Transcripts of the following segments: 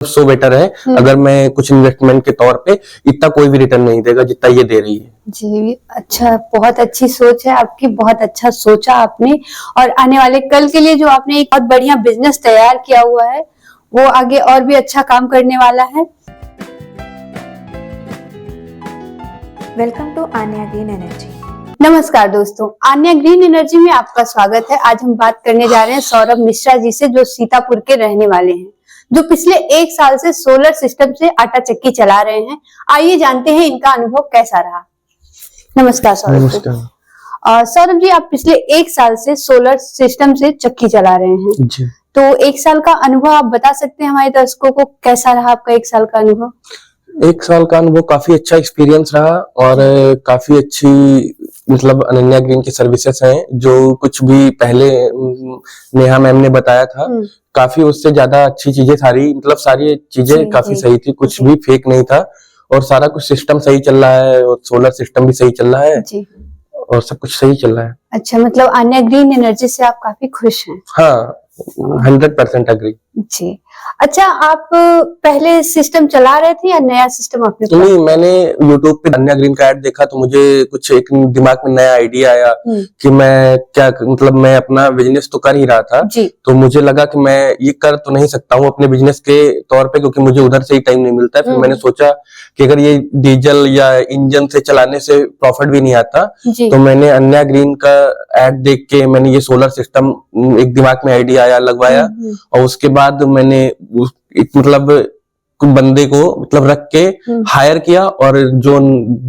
So better है। अगर मैं कुछ इन्वेस्टमेंट के तौर पे इतना कोई भी रिटर्न नहीं देगा जितना ये दे रही है। जी अच्छा, बहुत अच्छी सोच है आपकी, बहुत अच्छा सोचा आपने। और आने वाले कल के लिए जो आपने एक बहुत बढ़िया बिजनेस तैयार किया हुआ है, वो आगे और भी अच्छा काम करने वाला है। Welcome to Aanya green energy. नमस्कार दोस्तों, आन्या ग्रीन एनर्जी में आपका स्वागत है। आज हम बात करने जा रहे हैं सौरभ मिश्रा जी से, जो सीतापुर के रहने वाले हैं, जो पिछले 1 साल से सोलर सिस्टम से आटा चक्की चला रहे हैं। आइए जानते हैं इनका अनुभव कैसा रहा। नमस्कार सौरभ जी। सौरभ जी, आप पिछले 1 साल से सोलर सिस्टम से चक्की चला रहे हैं जी। तो 1 साल का अनुभव आप बता सकते हैं हमारे दर्शकों को, कैसा रहा आपका 1 साल का अनुभव? 1 साल का अनुभव काफी अच्छा एक्सपीरियंस रहा और काफी अच्छी मतलब अनन्या ग्रीन की सर्विसेज हैं। जो कुछ भी पहले नेहा मैम ने बताया था, काफी उससे ज्यादा अच्छी चीजें, सारी चीजें काफी सही थी, कुछ भी फेक नहीं था और सारा कुछ सिस्टम सही चल रहा है और सोलर सिस्टम भी सही चल रहा है जी। और सब कुछ सही चल रहा है। अच्छा, मतलब आन्या ग्रीन एनर्जी से आप काफी खुश हैं? हाँ, 100% अग्री जी। अच्छा, आप पहले सिस्टम चला रहे थे या नया सिस्टम आपने? नहीं, मैंने YouTube पे अन्या ग्रीन का ऐड देखा तो मुझे कुछ एक दिमाग में नया आइडिया आया कि मैं क्या मतलब मैं अपना बिजनेस तो कर ही रहा था जी। तो मुझे लगा कि मैं ये कर तो नहीं सकता हूँ अपने बिजनेस के तौर पे, क्योंकि मुझे उधर से ही टाइम नहीं मिलता है। फिर मैंने सोचा कि अगर ये डीजल या इंजन से चलाने से प्रॉफिट भी नहीं आता, तो मैंने अन्या ग्रीन का ऐड देख के मैंने ये सोलर सिस्टम एक दिमाग में आइडिया आया, लगवाया और उसके बाद मैंने मतलब बंदे को मतलब रख के हायर किया और जो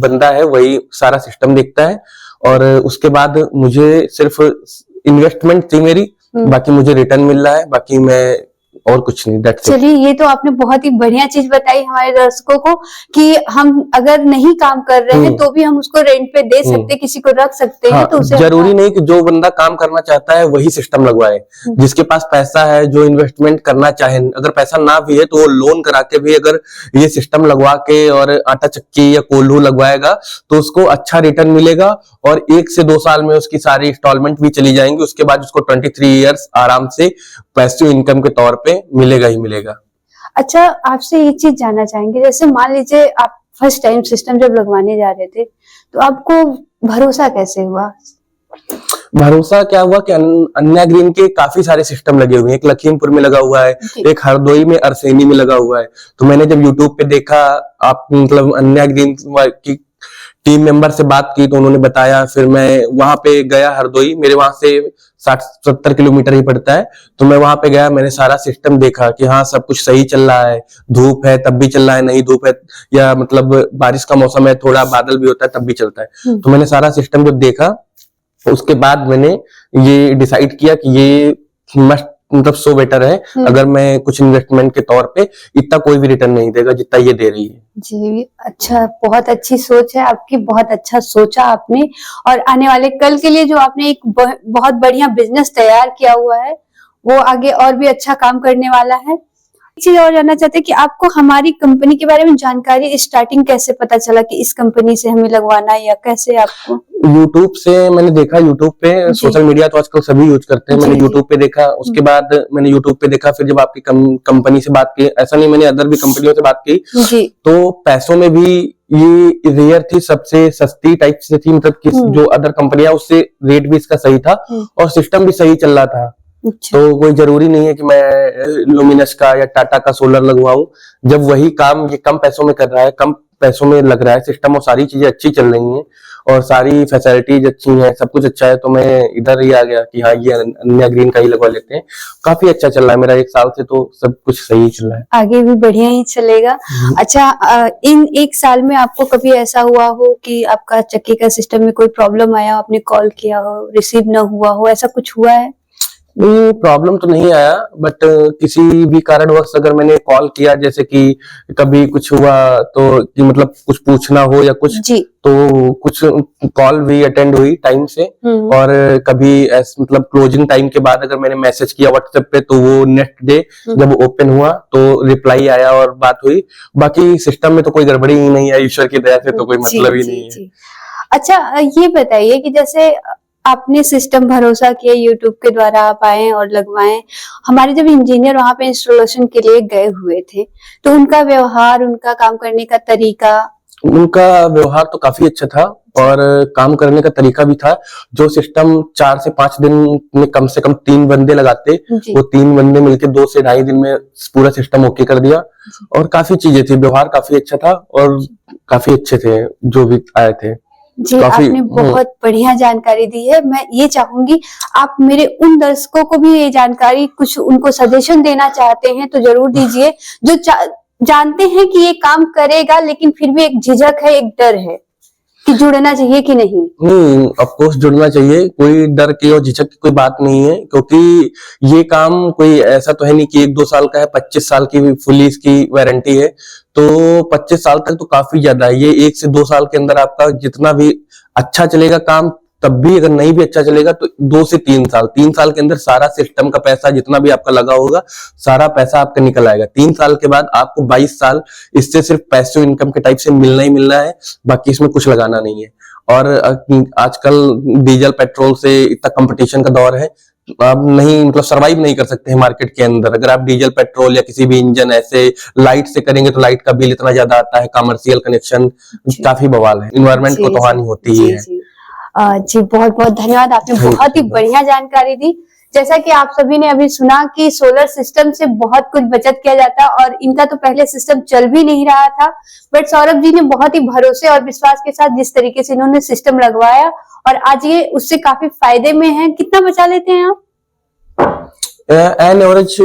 बंदा है वही सारा सिस्टम देखता है। और उसके बाद मुझे सिर्फ इन्वेस्टमेंट थी मेरी, बाकी मुझे रिटर्न मिल रहा है, बाकी मैं और कुछ नहीं। चलिए, ये तो आपने बहुत ही बढ़िया चीज बताई हमारे दर्शकों को कि हम अगर नहीं काम कर रहे हैं तो भी हम उसको रेंट पे दे सकते, किसी को रख सकते हैं। तो उसे जरूरी नहीं कि जो बंदा काम करना चाहता है वही सिस्टम लगवाए। जिसके पास पैसा है, जो इन्वेस्टमेंट करना चाहे, अगर पैसा ना भी है तो वो लोन करा के भी अगर ये सिस्टम लगवा के और आटा चक्की या कोल्हू लगवाएगा तो उसको अच्छा रिटर्न मिलेगा और 1 से 2 साल में उसकी सारी इंस्टॉलमेंट भी चली जाएंगी। उसके बाद उसको 23 ईयर्स आराम से पैसिव इनकम के तौर पे मिलेगा ही मिलेगा। अच्छा, आपसे ये चीज जानना चाहेंगे, जैसे मान लीजिए आप फर्स्ट टाइम सिस्टम जब लगवाने जा रहे थे तो आपको भरोसा कैसे हुआ? भरोसा क्या हुआ कि अन्या ग्रीन के काफी सारे सिस्टम लगे हुए हैं। एक लखीमपुर में लगा हुआ है, एक हरदोई में अरसेनी में लगा हुआ है। तो मैंने जब यूट्यूब पे देखा, आप मतलब अन्या ग्रीन की टीम मेंबर से बात की तो उन्होंने बताया। फिर मैं वहां पे गया हरदोई, मेरे वहां से 60-70 किलोमीटर ही पड़ता है। तो मैं वहां पे गया, मैंने सारा सिस्टम देखा कि हाँ सब कुछ सही चल रहा है। धूप है तब भी चल रहा है, नहीं धूप है या मतलब बारिश का मौसम है, थोड़ा बादल भी होता है तब भी चलता है। तो मैंने सारा सिस्टम जब देखा उसके बाद मैंने ये डिसाइड किया कि ये मस्ट मतलब सो बेटर है। अगर मैं कुछ इन्वेस्टमेंट के तौर पे इतना कोई भी रिटर्न नहीं देगा जितना ये दे रही है। जी अच्छा, बहुत अच्छी सोच है आपकी, बहुत अच्छा सोचा आपने। और आने वाले कल के लिए जो आपने एक बहुत बढ़िया बिजनेस तैयार किया हुआ है, वो आगे और भी अच्छा काम करने वाला है। एक चीज और जानना चाहते हैं कि आपको हमारी कंपनी के बारे में जानकारी स्टार्टिंग कैसे पता चला कि इस कंपनी से हमें लगवाना है, या कैसे आपको? यूट्यूब से मैंने देखा, यूट्यूब पे सोशल मीडिया तो आजकल सभी यूज करते हैं। मैंने यूट्यूब पे देखा, उसके बाद मैंने यूट्यूब पे देखा, फिर जब आपकी कंपनी से बात की, ऐसा नहीं मैंने अदर भी कंपनियों से बात की, तो पैसों में भी ये रेयर थी, सबसे सस्ती टाइप से थी, मतलब जो अदर कंपनियां उससे रेट भी इसका सही था और सिस्टम भी सही चल रहा था। तो कोई जरूरी नहीं है कि मैं लुमिनस का या टाटा का सोलर लगवाऊं, जब वही काम ये कम पैसों में कर रहा है, कम पैसों में लग रहा है सिस्टम और सारी चीजें अच्छी चल रही हैं और सारी फैसिलिटीज अच्छी हैं, सब कुछ अच्छा है, तो मैं इधर ही आ गया कि हाँ ये अन्या ग्रीन का ही लगवा लेते हैं। काफी अच्छा चल रहा है मेरा, 1 साल से तो सब कुछ सही चल रहा है, आगे भी बढ़िया ही चलेगा। अच्छा, इन 1 साल में आपको कभी ऐसा हुआ हो कि आपका चक्की का सिस्टम में कोई प्रॉब्लम आया, आपने कॉल किया हो, रिसीव न हुआ हो, ऐसा कुछ हुआ है? नहीं, प्रॉब्लम तो नहीं आया, बट किसी भी कारणवश अगर मैंने कॉल किया, जैसे कि कभी कुछ हुआ तो कि मतलब कुछ पूछना हो या कुछ जी, तो कुछ कॉल भी अटेंड हुई टाइम से। और कभी मतलब क्लोजिंग टाइम के बाद अगर मैंने मैसेज किया व्हाट्सएप पे तो वो नेक्स्ट डे जब ओपन हुआ तो रिप्लाई आया और बात हुई। बाकी सिस्टम में तो कोई गड़बड़ी ही नहीं है, ईश्वर की दया से तो कोई मतलब ही नहीं है। अच्छा, ये बताइए कि जैसे आपने सिस्टम भरोसा किया, यूट्यूब के द्वारा आप आए और लगवाएं। हमारे जब इंजीनियर वहां पे इंस्टॉलेशन के लिए गए हुए थे तो उनका व्यवहार, उनका काम करने का तरीका, उनका व्यवहार तो काफी अच्छा था और काम करने का तरीका भी था। जो सिस्टम 4 से 5 दिन में कम से कम 3 बंदे लगाते, वो 3 बंदे मिलके 2 से ढाई दिन में पूरा सिस्टम ओके कर दिया। और काफी चीजें थी, व्यवहार काफी अच्छा था और काफी अच्छे थे जो भी आए थे। जी, आपने बहुत बढ़िया जानकारी दी है। मैं ये चाहूंगी आप मेरे उन दर्शकों को भी ये जानकारी, कुछ उनको सजेशन देना चाहते हैं तो जरूर दीजिए, जो जानते हैं कि ये काम करेगा लेकिन फिर भी एक झिझक है, एक डर है कि जुड़ना चाहिए कि नहीं। ऑफ कोर्स जुड़ना चाहिए, कोई डर की और झिझक की कोई बात नहीं है, क्योंकि ये काम कोई ऐसा तो है नहीं कि 1-2 साल का है, 25 साल की फुली इसकी वारंटी है। तो 25 साल तक तो काफी ज्यादा है। ये 1 से 2 साल के अंदर आपका जितना भी अच्छा चलेगा काम, तब भी अगर नहीं भी अच्छा चलेगा तो 2 से 3 साल, 3 साल के अंदर सारा सिस्टम का पैसा जितना भी आपका लगा होगा, सारा पैसा आपका निकल आएगा। 3 साल के बाद आपको 22 साल इससे सिर्फ पैसिव इनकम के टाइप से मिलना ही मिलना है, बाकी इसमें कुछ लगाना नहीं है। और आजकल डीजल पेट्रोल से इतना कंपटीशन का दौर है, आप नहीं मतलब सरवाइव नहीं कर सकते हैं मार्केट के अंदर। अगर आप डीजल पेट्रोल या किसी भी इंजन ऐसे लाइट से करेंगे तो लाइट का बिल इतना ज्यादा आता है, कमर्शियल कनेक्शन काफी बवाल है, इन्वायरमेंट को तो हानि होती ही है। जी, बहुत बहुत धन्यवाद, आपने बहुत ही बढ़िया जानकारी दी। जैसा कि आप सभी ने अभी सुना कि सोलर सिस्टम से बहुत कुछ बचत किया जाता है और इनका तो पहले सिस्टम चल भी नहीं रहा था, बट सौरभ जी ने बहुत ही भरोसे और विश्वास के साथ जिस तरीके से इन्होंने सिस्टम लगवाया और आज ये उससे काफी फायदे में है। कितना बचा लेते हैं आप? एन एवरेज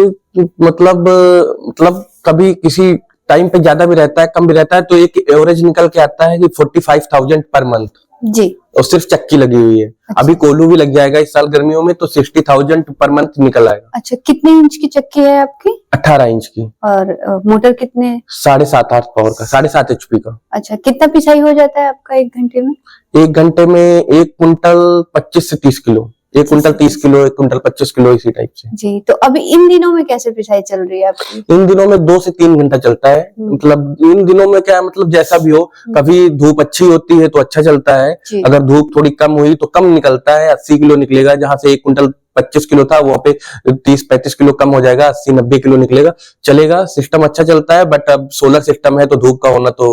मतलब कभी किसी टाइम पे ज्यादा भी रहता है, कम भी रहता है, तो एक एवरेज निकल के आता है कि 45,000 पर मंथ जी, और सिर्फ चक्की लगी हुई है। अच्छा। अभी कोलू भी लग जाएगा इस साल गर्मियों में, तो 60,000 पर मंथ निकल आएगा। अच्छा, कितने इंच की चक्की है आपकी? 18 इंच की। और मोटर कितने? 7.5 हॉर्स पावर का, 7.5 HP का। अच्छा, कितना पिसाई हो जाता है आपका 1 घंटे में? 1 घंटे में 1 कुंटल 25 से 30 kilo, 1 quintal 30 kilo, 1 quintal 25 kilo, इसी टाइप से। जी, तो अभी इन दिनों में कैसे पिसाई चल रही है आपकी? इन दिनों में 2 से 3 घंटा चलता है। मतलब इन दिनों में क्या है, मतलब जैसा भी हो, कभी धूप अच्छी होती है तो अच्छा चलता है, अगर धूप थोड़ी कम हुई तो कम निकलता है, 80 किलो निकलेगा। जहां से 1 कुंटल 25 किलो था वहां पे 30-35 किलो कम हो जाएगा, 80-90 किलो निकलेगा, चलेगा। सिस्टम अच्छा चलता है, बट अब सोलर सिस्टम है तो धूप का होना तो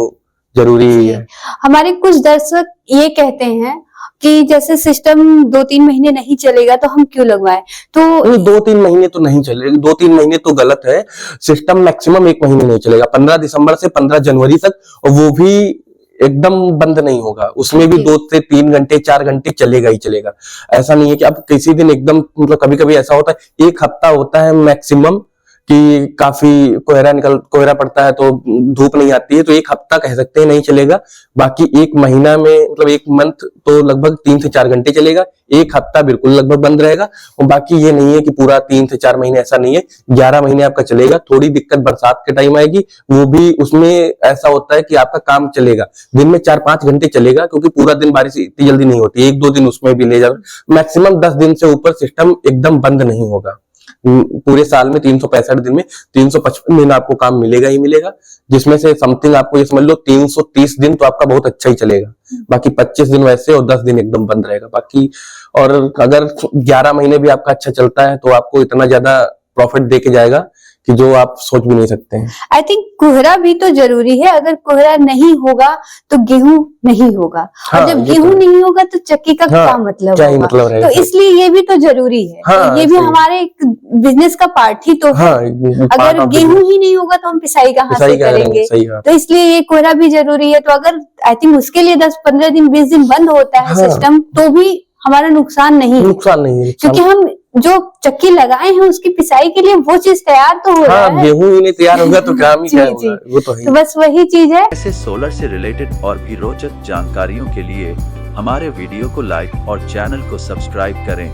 जरूरी ही है। हमारे कुछ दर्शक ये कहते हैं कि जैसे सिस्टम 2-3 महीने नहीं चलेगा तो हम क्यों लगवाएं? तो 2-3 महीने तो नहीं चलेगा, 2-3 महीने तो गलत है। सिस्टम मैक्सिमम 1 महीने नहीं चलेगा, 15 दिसंबर से 15 जनवरी तक, और वो भी एकदम बंद नहीं होगा। उसमें भी 2 से 3 घंटे 4 घंटे चलेगा ही चलेगा। ऐसा नहीं है कि अब किसी दिन एकदम, मतलब कभी कभी ऐसा होता है 1 हफ्ता होता है मैक्सिमम कि काफी कोहरा पड़ता है तो धूप नहीं आती है, तो 1 हफ्ता कह सकते हैं नहीं चलेगा। बाकी 1 महीना में मतलब 1 मंथ तो लगभग 3 से 4 घंटे चलेगा, 1 हफ्ता बिल्कुल लगभग बंद रहेगा। और बाकी ये नहीं है कि पूरा 3 से 4 महीने, ऐसा नहीं है, 11 महीने आपका चलेगा। थोड़ी दिक्कत बरसात के टाइम आएगी, वो भी उसमें ऐसा होता है कि आपका काम चलेगा, दिन में 4-5 घंटे चलेगा, क्योंकि पूरा दिन बारिश इतनी जल्दी नहीं होती, 1-2 दिन उसमें भी ले जाओ। मैक्सिमम 10 दिन से ऊपर सिस्टम एकदम बंद नहीं होगा। पूरे साल में 365 दिन में 355 दिन आपको काम मिलेगा ही मिलेगा, जिसमें से समथिंग आपको ये समझ लो 330 दिन तो आपका बहुत अच्छा ही चलेगा। बाकी 25 दिन वैसे और 10 दिन एकदम बंद रहेगा बाकी। और अगर 11 महीने भी आपका अच्छा चलता है तो आपको इतना ज्यादा प्रॉफिट दे के जाएगा कि जो आप सोच भी नहीं सकते हैं। आई थिंक कोहरा भी तो जरूरी है, अगर कोहरा नहीं होगा तो गेहूं नहीं होगा। हाँ, और जब गेहूं तो नहीं होगा तो चक्की का क्या मतलब क्या होगा? मतलब रहेगा? तो इसलिए ये भी तो जरूरी है। हाँ, तो ये भी हमारे एक बिजनेस का पार्ट ही तो है। अगर गेहूं ही नहीं होगा तो हम पिसाई कहाँ से करेंगे? तो इसलिए ये कोहरा भी जरूरी है। तो अगर आई थिंक उसके लिए 10-15 दिन 20 दिन बंद होता है सिस्टम, तो भी हमारा नुकसान नहीं है, क्योंकि हम जो चक्की लगाए हैं उसकी पिसाई के लिए वो चीज तैयार तो हो रहा है। गेहूं ही नहीं तैयार होगा तो काम ही क्या होगा? वो तो है। तो बस वही चीज है। ऐसे सोलर से रिलेटेड और भी रोचक जानकारियों के लिए हमारे वीडियो को लाइक और चैनल को सब्सक्राइब करें।